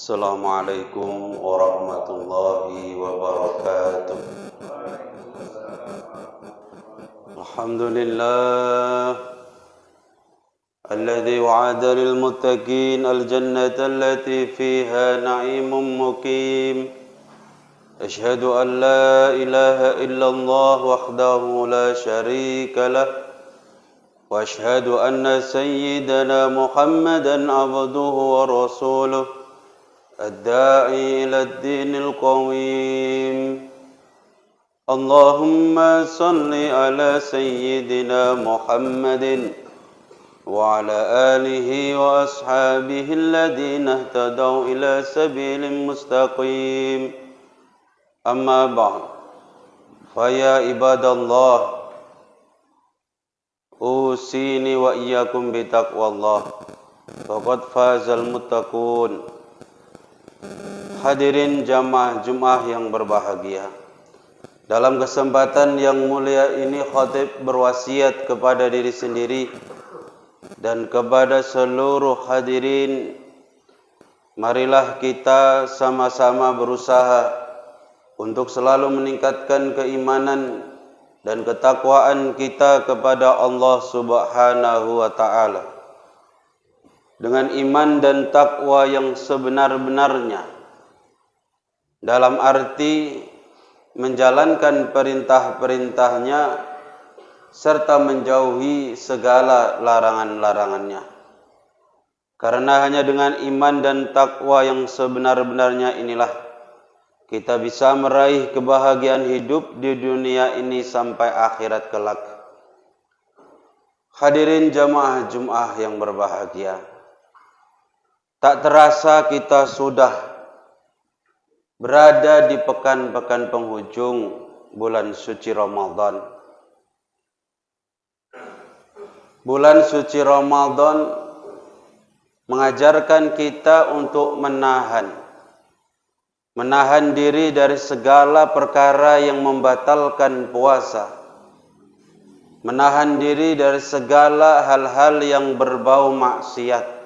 Assalamualaikum warahmatullahi wabarakatuh. Alhamdulillah alladzi wa'ada lil muttaqin al jannata allati fiha na'imun muqim. Asyhadu an la ilaha illallah wahdahu la syarika lah wa asyhadu anna sayyidana Muhammadan abduhu wa rasuluh الداعي إلى الدين القويم اللهم صل على سيدنا محمد وعلى آله وأصحابه الذين اهتدوا إلى سبيل مستقيم أما بعد فيا عباد الله أوصيني وإياكم بتقوى الله فقد فاز المتقون. Hadirin jamaah Jumat yang berbahagia, dalam kesempatan yang mulia ini khatib berwasiat kepada diri sendiri dan kepada seluruh hadirin, marilah kita sama-sama berusaha untuk selalu meningkatkan keimanan dan ketakwaan kita kepada Allah Subhanahu wa ta'ala dengan iman dan takwa yang sebenar-benarnya, dalam arti menjalankan perintah-perintahnya serta menjauhi segala larangan-larangannya. Karena hanya dengan iman dan takwa yang sebenar-benarnya inilah kita bisa meraih kebahagiaan hidup di dunia ini sampai akhirat kelak. Hadirin jamaah Jumat yang berbahagia, tak terasa kita sudah berada di pekan-pekan penghujung bulan suci Ramadan. Bulan suci Ramadan mengajarkan kita untuk menahan diri dari segala perkara yang membatalkan puasa, menahan diri dari segala hal-hal yang berbau maksiat.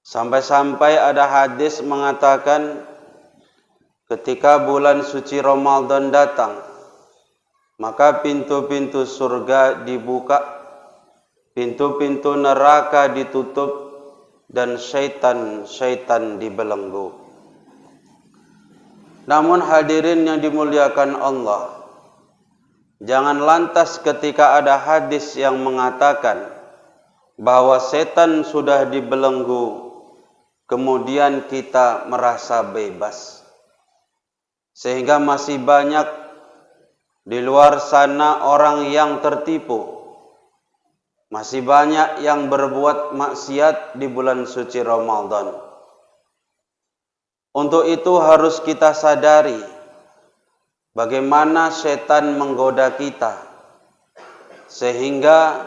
Sampai-sampai ada hadis mengatakan, ketika bulan suci Ramadan datang, maka pintu-pintu surga dibuka, pintu-pintu neraka ditutup, dan syaitan-syaitan dibelenggu. Namun hadirin yang dimuliakan Allah, jangan lantas ketika ada hadis yang mengatakan bahwa setan sudah dibelenggu, kemudian kita merasa bebas. Sehingga masih banyak di luar sana orang yang tertipu. Masih banyak yang berbuat maksiat di bulan suci Ramadan. Untuk itu harus kita sadari bagaimana setan menggoda kita, sehingga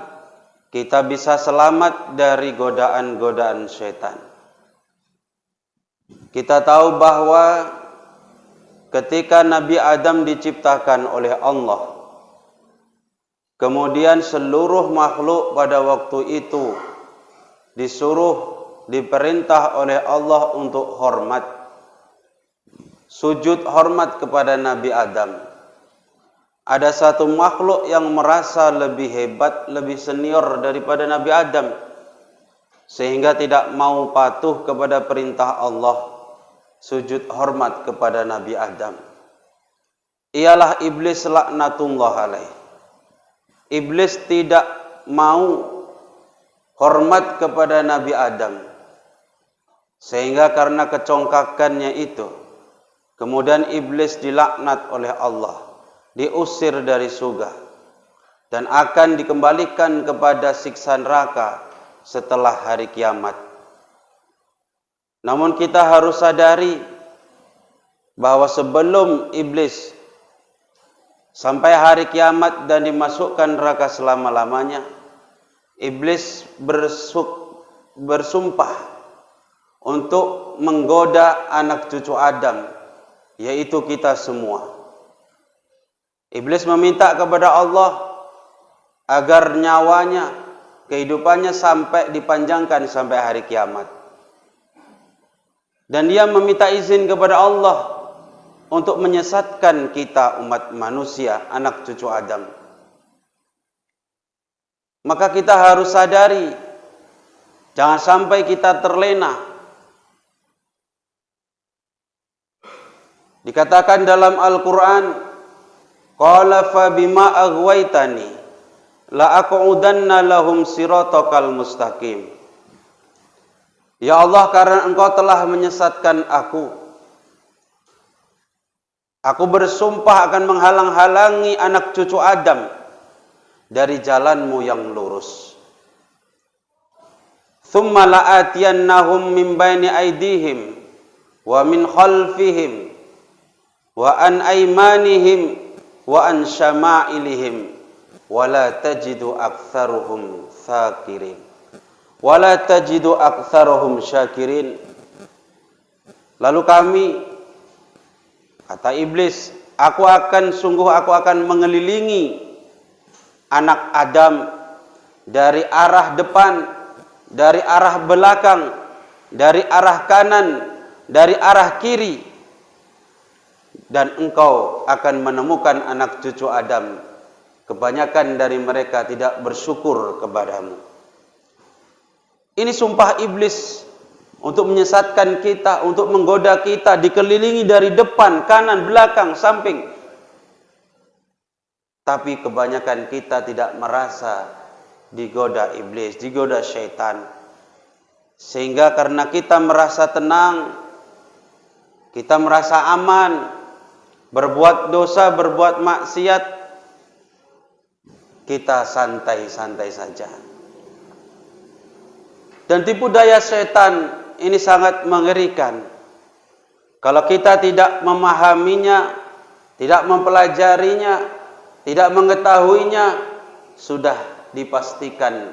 kita bisa selamat dari godaan-godaan setan. Kita tahu bahwa ketika Nabi Adam diciptakan oleh Allah, kemudian seluruh makhluk pada waktu itu diperintah oleh Allah untuk hormat, sujud hormat kepada Nabi Adam. Ada satu makhluk yang merasa lebih hebat, lebih senior daripada Nabi Adam, sehingga tidak mau patuh kepada perintah Allah, sujud hormat kepada Nabi Adam. Ialah iblis laknatullah alaih. Iblis tidak mau hormat kepada Nabi Adam, sehingga karena kecongkakannya itu, kemudian iblis dilaknat oleh Allah, diusir dari surga, dan akan dikembalikan kepada siksa neraka setelah hari kiamat. Namun kita harus sadari bahwa sebelum iblis sampai hari kiamat dan dimasukkan neraka selama-lamanya, iblis bersumpah untuk menggoda anak cucu Adam, yaitu kita semua. Iblis meminta kepada Allah agar nyawanya, kehidupannya sampai dipanjangkan sampai hari kiamat. dan dia meminta izin kepada Allah untuk menyesatkan kita umat manusia, anak cucu Adam. Maka kita harus sadari, jangan sampai kita terlena. Dikatakan dalam Al-Quran, qala fa bima aghwaytani la aqudanna lahum siratakal mustaqim. Ya Allah, karena Engkau telah menyesatkan aku bersumpah akan menghalang-halangi anak cucu Adam dari jalanmu yang lurus. Thumma la'atiyannahum min baini aydihim wa min khalfihim wa an aymanihim wa an syama'ilihim wa la tajidu aktsaruhum syakirin wa la tajidu aktsaruhum syakirin. Lalu kami, kata iblis, aku akan mengelilingi anak Adam dari arah depan, dari arah belakang, dari arah kanan, dari arah kiri, dan engkau akan menemukan anak cucu Adam, kebanyakan dari mereka tidak bersyukur kepadamu. Ini sumpah iblis untuk menyesatkan kita, untuk menggoda kita, dikelilingi dari depan, kanan, belakang, samping. Tapi kebanyakan kita tidak merasa digoda iblis, digoda syaitan. Sehingga karena kita merasa tenang, kita merasa aman, berbuat dosa, berbuat maksiat, kita santai-santai saja. Dan tipu daya setan ini sangat mengerikan. Kalau kita tidak memahaminya, tidak mempelajarinya, tidak mengetahuinya, sudah dipastikan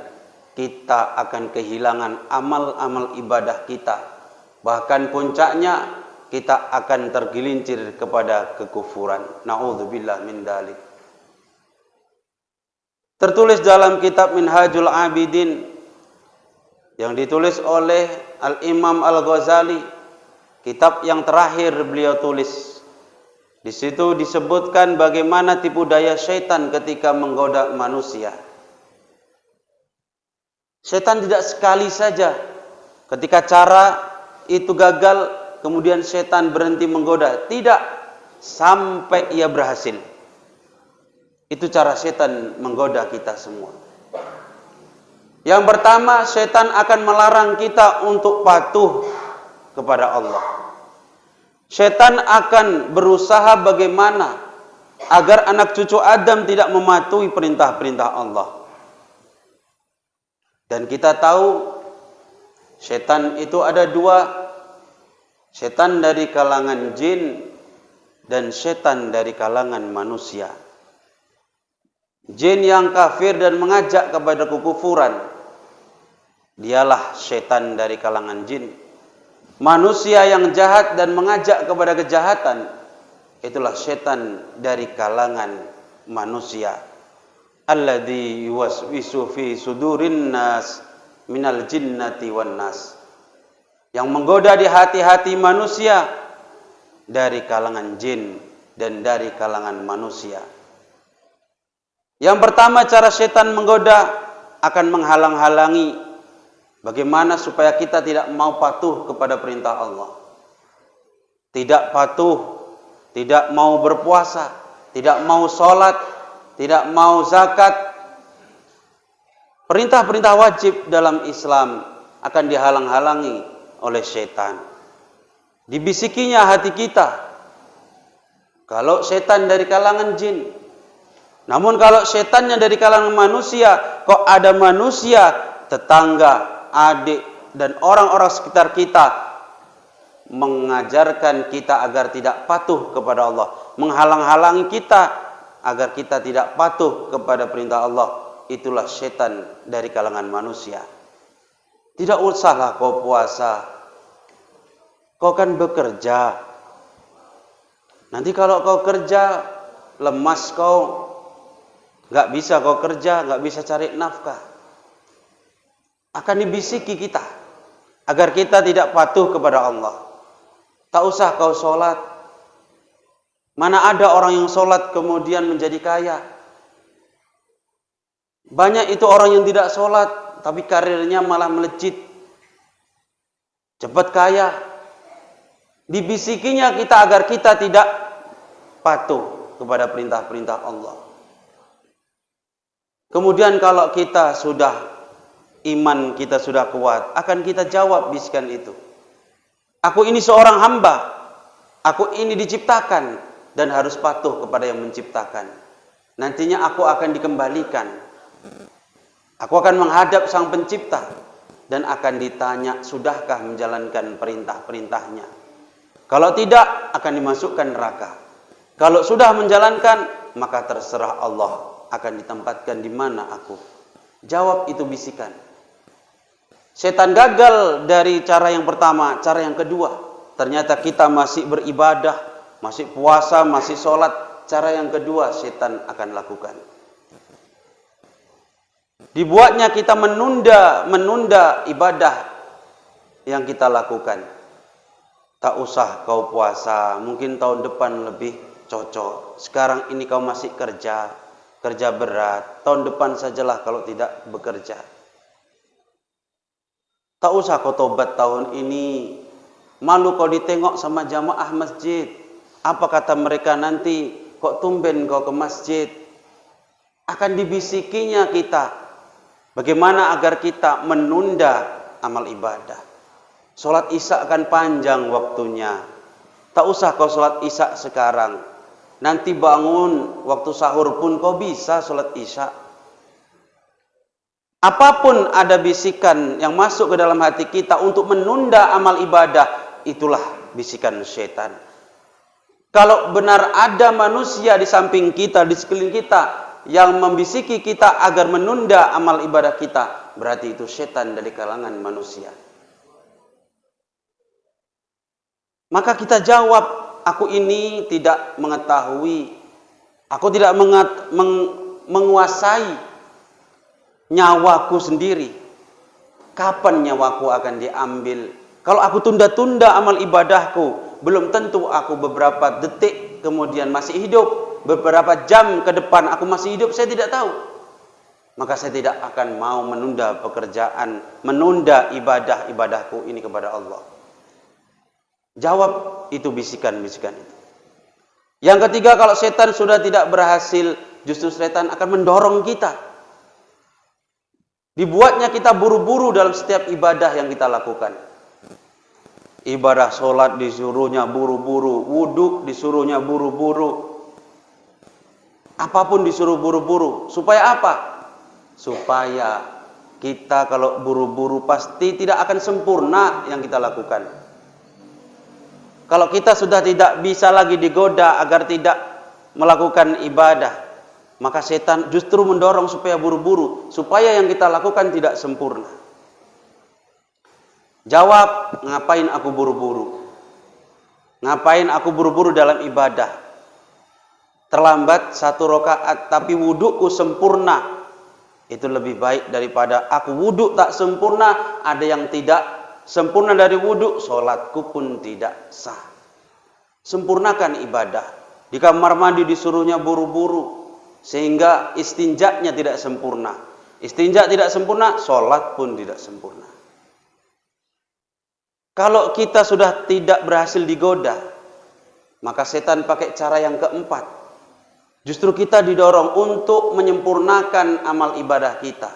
kita akan kehilangan amal-amal ibadah kita. Bahkan puncaknya kita akan tergelincir kepada kekufuran. Na'udzubillah min dzalik. Tertulis dalam kitab Minhajul Abidin yang ditulis oleh Al-Imam Al-Ghazali, kitab yang terakhir beliau tulis. Di situ disebutkan bagaimana tipu daya syaitan ketika menggoda manusia. Syaitan tidak sekali saja ketika cara itu gagal, kemudian syaitan berhenti menggoda. Tidak, sampai ia berhasil. Itu cara syaitan menggoda kita semua. Yang pertama, syaitan akan melarang kita untuk patuh kepada Allah. Syaitan akan berusaha bagaimana agar anak cucu Adam tidak mematuhi perintah-perintah Allah. Dan kita tahu syaitan itu ada dua, syaitan dari kalangan jin dan syaitan dari kalangan manusia. Jin yang kafir dan mengajak kepada kekufuran, dialah syaitan dari kalangan jin. Manusia yang jahat dan mengajak kepada kejahatan, itulah syaitan dari kalangan manusia. Alladzi yuwaswisu fi sudurin nas minal jinnati wan nas. Yang menggoda di hati-hati manusia dari kalangan jin dan dari kalangan manusia. Yang pertama, cara syaitan menggoda akan menghalang-halangi bagaimana supaya kita tidak mau patuh kepada perintah Allah. Tidak patuh, tidak mau berpuasa, tidak mau sholat, tidak mau zakat. Perintah-perintah wajib dalam Islam akan dihalang-halangi oleh syaitan. Dibisikinya hati kita. Kalau syaitan dari kalangan jin. Namun kalau syaitannya dari kalangan manusia, kok ada manusia, tetangga, adik, dan orang-orang sekitar kita mengajarkan kita agar tidak patuh kepada Allah, menghalang-halangi kita agar kita tidak patuh kepada perintah Allah. Itulah syaitan dari kalangan manusia. Tidak usahlah kau puasa, kau kan bekerja. Nanti kalau kau kerja, lemas kau, gak bisa kau kerja, gak bisa cari nafkah. Akan dibisiki kita agar kita tidak patuh kepada Allah. Tak usah kau sholat. Mana ada orang yang sholat kemudian menjadi kaya. Banyak itu orang yang tidak sholat, tapi karirnya malah melejit. Cepat kaya. Dibisikinya kita agar kita tidak patuh kepada perintah-perintah Allah. Kemudian kalau kita sudah, iman kita sudah kuat, akan kita jawab bisikan itu. Aku ini seorang hamba. Aku ini diciptakan dan harus patuh kepada yang menciptakan. Nantinya aku akan dikembalikan. Aku akan menghadap sang pencipta dan akan ditanya, sudahkah menjalankan perintah-perintahnya? Kalau tidak, akan dimasukkan neraka. Kalau sudah menjalankan, maka terserah Allah akan ditempatkan di mana aku. Jawab itu bisikan. Setan gagal dari cara yang pertama, cara yang kedua. Ternyata kita masih beribadah, masih puasa, masih sholat. Cara yang kedua setan akan lakukan. Dibuatnya kita menunda ibadah yang kita lakukan. Tak usah kau puasa, mungkin tahun depan lebih cocok. Sekarang ini kau masih kerja berat. Tahun depan sajalah kalau tidak bekerja. Tak usah kau tobat tahun ini. Malu kau ditengok sama jamaah masjid. Apa kata mereka nanti? Kok tumben kau ke masjid? Akan dibisikinya kita. Bagaimana agar kita menunda amal ibadah? Sholat isya akan panjang waktunya. Tak usah kau sholat isya sekarang. Nanti bangun waktu sahur pun kau bisa sholat isya. Apapun ada bisikan yang masuk ke dalam hati kita untuk menunda amal ibadah, itulah bisikan syaitan. Kalau benar ada manusia di samping kita, di sekeliling kita, yang membisiki kita agar menunda amal ibadah kita, berarti itu syaitan dari kalangan manusia. Maka kita jawab, aku ini tidak mengetahui, aku tidak menguasai nyawaku sendiri. Kapan nyawaku akan diambil? Kalau aku tunda-tunda amal ibadahku, belum tentu aku beberapa detik kemudian masih hidup. Beberapa jam ke depan aku masih hidup, saya tidak tahu. Maka saya tidak akan mau menunda pekerjaan, menunda ibadahku ini kepada Allah. Jawab itu bisikan-bisikan itu. Yang ketiga, kalau setan sudah tidak berhasil, justru setan akan mendorong kita. Dibuatnya kita buru-buru dalam setiap ibadah yang kita lakukan. Ibadah sholat disuruhnya buru-buru, wudhu disuruhnya buru-buru. Apapun disuruh buru-buru. Supaya apa? Supaya kita kalau buru-buru pasti tidak akan sempurna yang kita lakukan. Kalau kita sudah tidak bisa lagi digoda agar tidak melakukan ibadah, maka setan justru mendorong supaya buru-buru, supaya yang kita lakukan tidak sempurna. Jawab, ngapain aku buru-buru? Ngapain aku buru-buru dalam ibadah? Terlambat 1 rakaat tapi wuduku sempurna. Itu lebih baik daripada aku wudhu tak sempurna, ada yang tidak sempurna dari wudhu, sholatku pun tidak sah. Sempurnakan ibadah. Di kamar mandi disuruhnya buru-buru, sehingga istinjaknya tidak sempurna. Istinjak tidak sempurna, sholat pun tidak sempurna. Kalau kita sudah tidak berhasil digoda, maka setan pakai cara yang keempat. Justru kita didorong untuk menyempurnakan amal ibadah kita.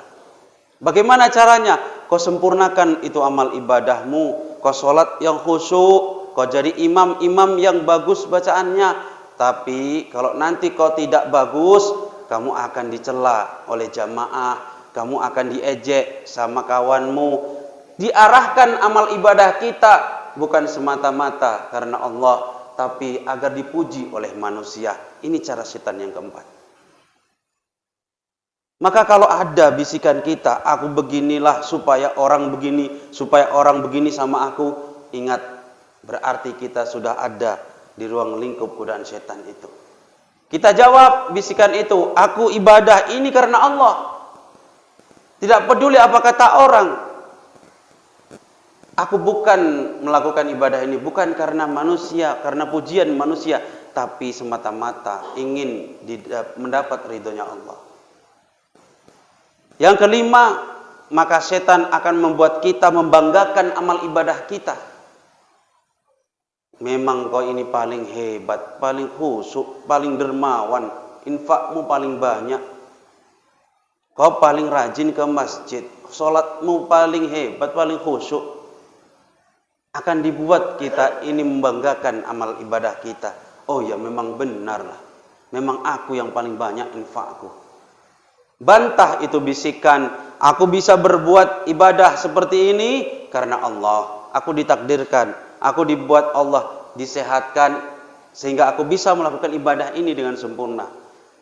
Bagaimana caranya? Kau sempurnakan itu amal ibadahmu. Kau sholat yang khusyuk. Kau jadi imam-imam yang bagus bacaannya. Tapi kalau nanti kau tidak bagus, kamu akan dicela oleh jamaah. Kamu akan diejek sama kawanmu. Diarahkan amal ibadah kita bukan semata-mata karena Allah, tapi agar dipuji oleh manusia. Ini cara setan yang keempat. Maka kalau ada bisikan kita, aku beginilah supaya orang begini sama aku, ingat, berarti kita sudah ada di ruang lingkup godaan setan itu. Kita jawab bisikan itu, aku ibadah ini karena Allah. Tidak peduli apa kata orang. Aku bukan melakukan ibadah ini bukan karena manusia, karena pujian manusia, tapi semata-mata ingin mendapat ridhonya Allah. Yang kelima, maka setan akan membuat kita membanggakan amal ibadah kita. Memang kau ini paling hebat, paling khusyuk, paling dermawan, infakmu paling banyak. Kau paling rajin ke masjid, sholatmu paling hebat, paling khusyuk. Akan dibuat kita ini membanggakan amal ibadah kita. Oh ya, memang benarlah. Memang aku yang paling banyak infakku. Bantah itu bisikan, aku bisa berbuat ibadah seperti ini karena Allah. Aku ditakdirkan, aku dibuat Allah, disehatkan sehingga aku bisa melakukan ibadah ini dengan sempurna.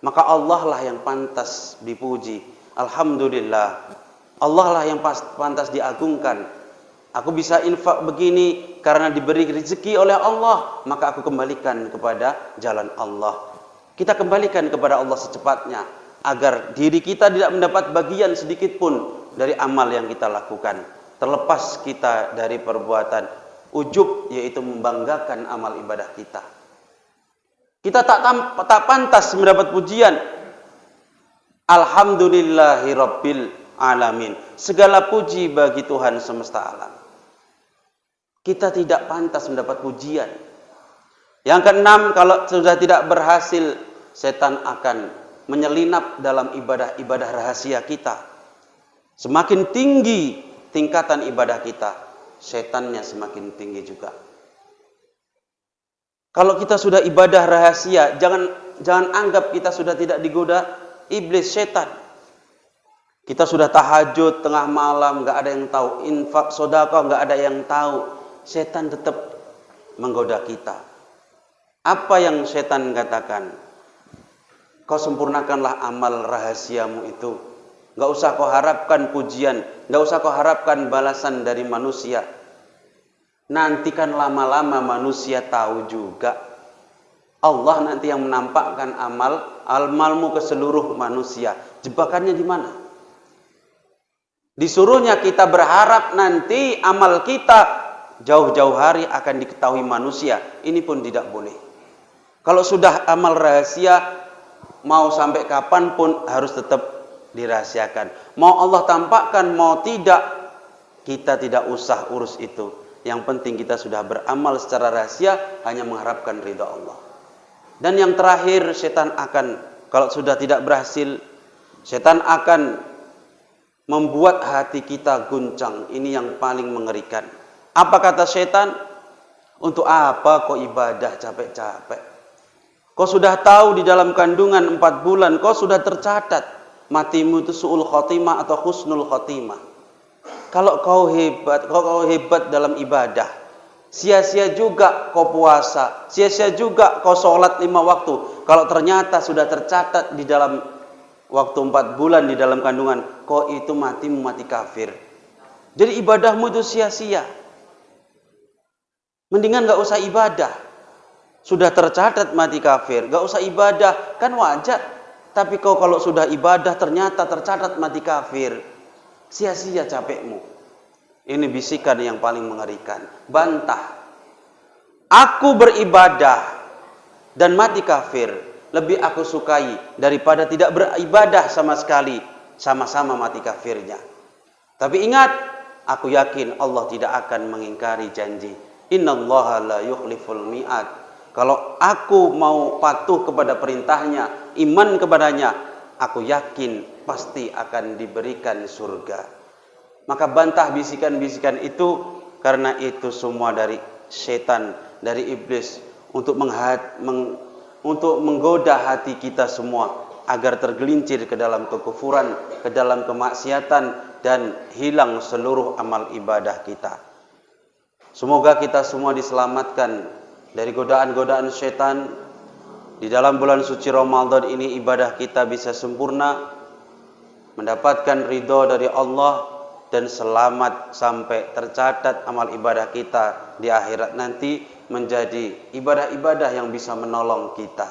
Maka Allah lah yang pantas dipuji. Alhamdulillah. Allah lah yang pantas diagungkan. Aku bisa infak begini karena diberi rezeki oleh Allah, maka aku kembalikan kepada jalan Allah. Kita kembalikan kepada Allah secepatnya agar diri kita tidak mendapat bagian sedikit pun dari amal yang kita lakukan. Terlepas kita dari perbuatan ujub, yaitu membanggakan amal ibadah kita. Kita tak pantas mendapat pujian. Alhamdulillahirabbil alamin. Segala puji bagi Tuhan semesta alam. Kita tidak pantas mendapat pujian. Yang keenam, kalau sudah tidak berhasil, setan akan menyelinap dalam ibadah-ibadah rahasia kita. Semakin tinggi tingkatan ibadah kita, setannya semakin tinggi juga. Kalau kita sudah ibadah rahasia, jangan anggap kita sudah tidak digoda iblis, setan. Kita sudah tahajud tengah malam, nggak ada yang tahu. Infak, sedekah, nggak ada yang tahu. Setan tetap menggoda kita. Apa yang setan katakan? Kau sempurnakanlah amal rahasiamu itu. Nggak usah kau harapkan pujian, nggak usah kau harapkan balasan dari manusia. Nanti kan lama-lama manusia tahu juga. Allah nanti yang menampakkan amalmu ke seluruh manusia. Jebakannya di mana? Disuruhnya kita berharap nanti amal kita jauh-jauh hari akan diketahui manusia. Ini pun tidak boleh. Kalau sudah amal rahasia, mau sampai kapanpun harus tetap dirahasiakan. Mau Allah tampakkan, mau tidak, kita tidak usah urus itu. Yang penting kita sudah beramal secara rahasia, hanya mengharapkan ridha Allah. Dan yang terakhir, setan akan, kalau sudah tidak berhasil, setan akan membuat hati kita guncang. Ini yang paling mengerikan. Apa kata setan? Untuk apa kau ibadah capek-capek? Kau sudah tahu di dalam kandungan 4 bulan, kau sudah tercatat matimu itu su'ul khotimah atau husnul khotimah. Kalau kau hebat dalam ibadah, sia-sia juga kau puasa, sia-sia juga kau sholat 5 waktu. Kalau ternyata sudah tercatat di dalam waktu 4 bulan di dalam kandungan, kau itu matimu mati kafir. Jadi ibadahmu itu sia-sia. Mendingan gak usah ibadah. Sudah tercatat mati kafir, gak usah ibadah, kan wajar. Tapi kau kalau sudah ibadah ternyata tercatat mati kafir, sia-sia capekmu. Ini bisikan yang paling mengerikan. Bantah. Aku beribadah dan mati kafir lebih aku sukai daripada tidak beribadah sama sekali, sama-sama mati kafirnya. Tapi ingat, aku yakin Allah tidak akan mengingkari janji. Innallaha la yukhliful mi'ad. Kalau aku mau patuh kepada perintahnya, iman kepadanya, aku yakin pasti akan diberikan surga. Maka bantah bisikan-bisikan itu, karena itu semua dari setan, dari iblis, untuk menggoda hati kita semua agar tergelincir ke dalam kekufuran, ke dalam kemaksiatan, dan hilang seluruh amal ibadah kita. Semoga kita semua diselamatkan dari godaan-godaan setan. Di dalam bulan suci Ramadan ini ibadah kita bisa sempurna, mendapatkan ridho dari Allah, dan selamat sampai tercatat amal ibadah kita di akhirat nanti menjadi ibadah-ibadah yang bisa menolong kita.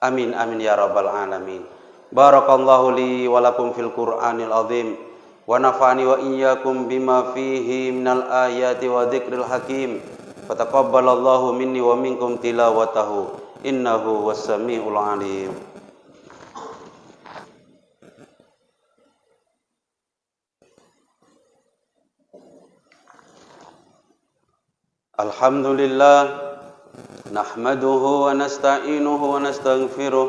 Amin amin ya rabbal alamin. Barakallahu li wa lakum fil Qur'anil azim ونفعني وإياكم بما فيه من الآيات وذكر الحكيم فتقبل الله مني ومنكم تلاوته إنه هو السميع العليم. الحمد لله نحمده ونستعينه ونستغفره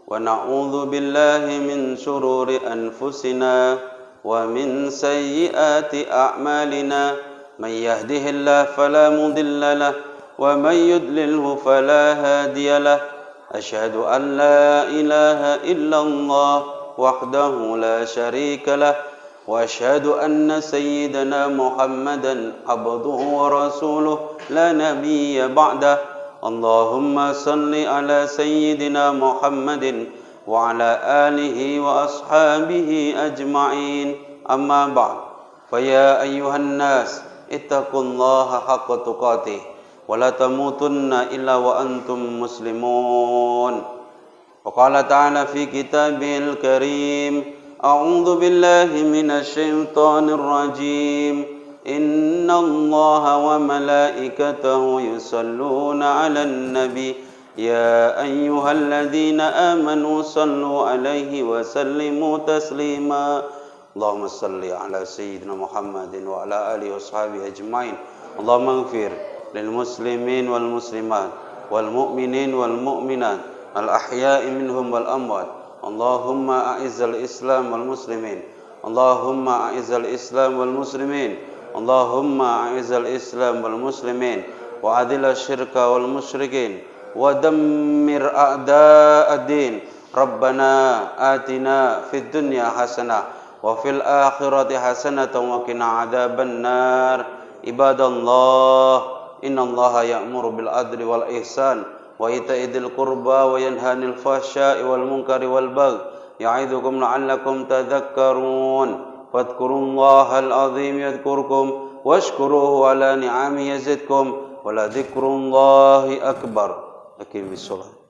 ونعوذ بالله من شرور أنفسنا ومن سيئات أعمالنا من يهده الله فلا مضل له ومن يضلله فلا هادي له أشهد أن لا إله إلا الله وحده لا شريك له وأشهد أن سيدنا محمدا عبده ورسوله لا نبي بعده اللهم صل على سيدنا محمد وعلى آله وأصحابه أجمعين أما بعد فيا أيها الناس اتقوا الله حق تقاته ولا تموتن إلا وأنتم مسلمون وقال تعالى في كتابه الكريم أعوذ بالله من الشيطان الرجيم إن الله وملائكته يصلون على النبي يا أيها الذين آمنوا صلوا عليه وسلموا تسليما اللهم صل على سيدنا محمد وعلى آله وصحبه أجمعين اللهم اغفر للمسلمين والمسلمات والمؤمنين والمؤمنات الأحياء منهم والأموات اللهم أعز الإسلام والمسلمين اللهم أعز الإسلام والمسلمين اللهم أعز الإسلام والمسلمين وأذل الشرك والمشركين ودمر أعداء الدين ربنا آتنا في الدنيا حسنة وفي الآخرة حسنة وقنا عذاب النار عباد الله إن الله يأمر بالعدل والإحسان وإيتاء ذي القربى وينهى عن الفحشاء والمنكر والبغي يعظكم لعلكم تذكرون فاذكروا الله العظيم يذكركم واشكروه على نعمه يزدكم ولذكر الله أكبر. أقم الصلاة.